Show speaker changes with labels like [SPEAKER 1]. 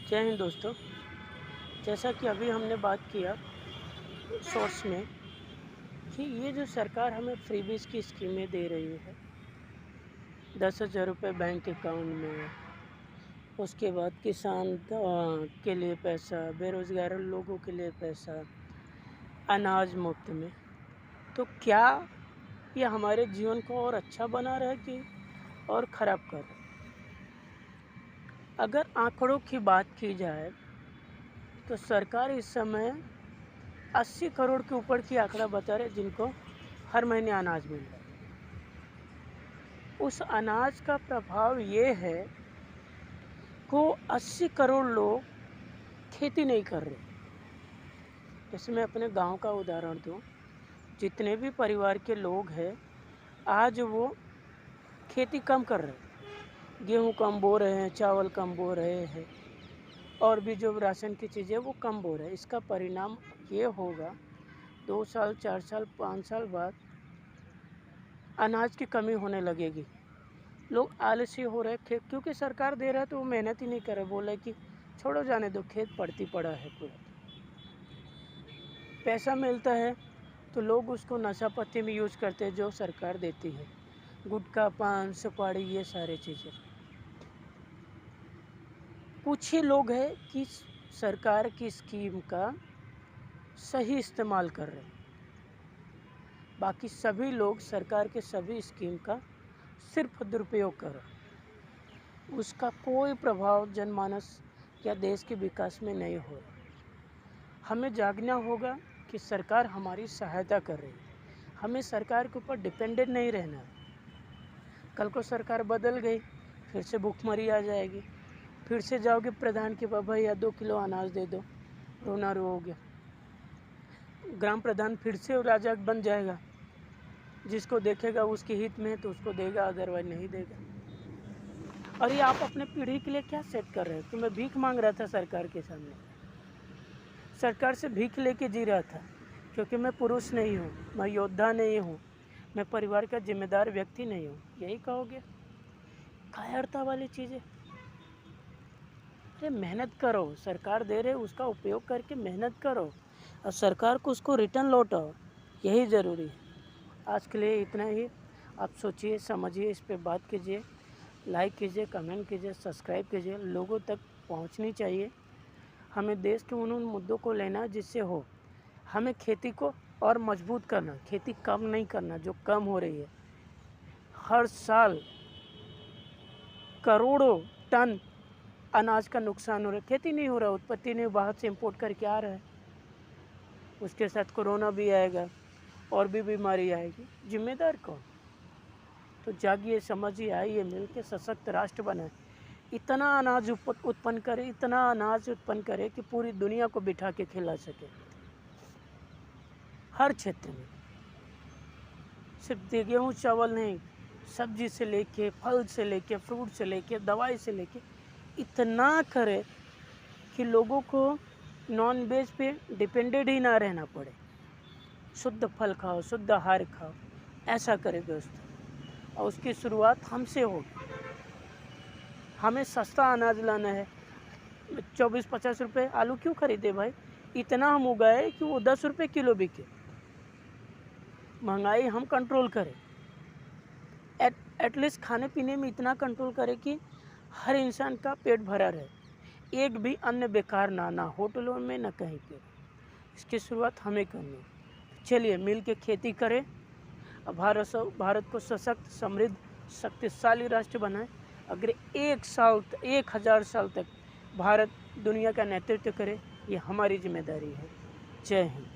[SPEAKER 1] जय हिंद दोस्तों। जैसा कि अभी हमने बात किया शॉर्ट्स में कि ये जो सरकार हमें फ्रीबीज की स्कीमें दे रही है, 10,000 रुपये बैंक अकाउंट में, उसके बाद किसान के लिए पैसा, बेरोज़गार लोगों के लिए पैसा, अनाज मुफ्त में, तो क्या ये हमारे जीवन को और अच्छा बना रहा है कि और ख़राब कर रहा है? अगर आंकड़ों की बात की जाए तो सरकार इस समय 80 करोड़ के ऊपर की आंकड़ा बता रहे जिनको हर महीने अनाज मिल रहा है। उस अनाज का प्रभाव ये है कि 80 करोड़ लोग खेती नहीं कर रहे। जैसे मैं अपने गांव का उदाहरण दूं, जितने भी परिवार के लोग हैं आज वो खेती कम कर रहे हैं, गेहूं कम बो रहे हैं, चावल कम बो रहे हैं और भी जो राशन की चीज़ें वो कम बो रहे हैं। इसका परिणाम ये होगा 2 साल 4 साल 5 साल बाद अनाज की कमी होने लगेगी। लोग आलसी हो रहे थे क्योंकि सरकार दे रहा है तो वो मेहनत ही नहीं कर रहे, बोले कि छोड़ो जाने दो, खेत पड़ती पड़ा है पूरा। पैसा मिलता है तो लोग उसको नशा पत्ती में यूज़ करते हैं जो सरकार देती है, गुटखा पान सुपारी ये सारे चीज़ें। कुछ ही लोग हैं कि सरकार की स्कीम का सही इस्तेमाल कर रहे हैं, बाकी सभी लोग सरकार के सभी स्कीम का सिर्फ दुरुपयोग कर रहे हैं। उसका कोई प्रभाव जनमानस या देश के विकास में नहीं हो रहा। हमें जागना होगा कि सरकार हमारी सहायता कर रही है, हमें सरकार के ऊपर डिपेंडेंट नहीं रहना है। कल को सरकार बदल गई, फिर से भूखमरी आ जाएगी, फिर से जाओगे प्रधान के पास, भैया 2 किलो अनाज दे दो, रोना रो हो गया। ग्राम प्रधान फिर से राजा बन जाएगा, जिसको देखेगा उसके हित में तो उसको देगा, अदरवाइज नहीं देगा। और ये आप अपने पीढ़ी के लिए क्या सेट कर रहे हैं? तो मैं भीख मांग रहा था सरकार के सामने, सरकार से भीख लेके जी रहा था, क्योंकि मैं पुरुष नहीं हूँ, मैं योद्धा नहीं हूँ, मैं परिवार का जिम्मेदार व्यक्ति नहीं हूँ। यही कहोगे? कायरता वाली चीज़ें। अरे मेहनत करो, सरकार दे रहे उसका उपयोग करके मेहनत करो और सरकार को उसको रिटर्न लौटाओ, यही ज़रूरी है। आज के लिए इतना ही। आप सोचिए, समझिए, इस पे बात कीजिए, लाइक कीजिए, कमेंट कीजिए, सब्सक्राइब कीजिए। लोगों तक पहुंचनी चाहिए। हमें देश के उन मुद्दों को लेना जिससे हो, हमें खेती को और मजबूत करना, खेती कम नहीं करना जो कम हो रही है। हर साल करोड़ों टन अनाज का नुकसान हो रहा है, खेती नहीं हो रहा, उत्पत्ति नहीं, बाहर से इंपोर्ट करके आ रहा है। उसके साथ कोरोना भी आएगा और भी बीमारी आएगी, जिम्मेदार कौन? तो जागिए, समझिए, आइए मिलकर सशक्त राष्ट्र बनाए। इतना अनाज उत्पन्न करे, इतना अनाज उत्पन्न करे कि पूरी दुनिया को बिठा के खिला सके। हर क्षेत्र में, सिर्फ गेहूँ चावल नहीं, सब्जी से लेके, फल से लेके, फ्रूट से लेके, दवाई से लेके, इतना करे कि लोगों को नॉन वेज पे डिपेंडेंट ही ना रहना पड़े। शुद्ध फल खाओ, शुद्ध आहार खाओ, ऐसा करे दोस्तों। और उसकी शुरुआत हमसे होगी। हमें सस्ता अनाज लाना है। 24-50 रुपये आलू क्यों खरीदे भाई? इतना हम उगाए कि वो 10 रुपये किलो बिके। महंगाई हम कंट्रोल करें, एटलीस्ट खाने पीने में इतना कंट्रोल करें कि हर इंसान का पेट भरा रहे, एक भी अन्न बेकार ना होटलों में ना कहीं पे। इसकी शुरुआत हमें करनी है। चलिए मिल के खेती करें और भारत को सशक्त, समृद्ध, शक्तिशाली राष्ट्र बनाएं। अगर 1000 साल तक भारत दुनिया का नेतृत्व करे, ये हमारी जिम्मेदारी है। जय हिंद।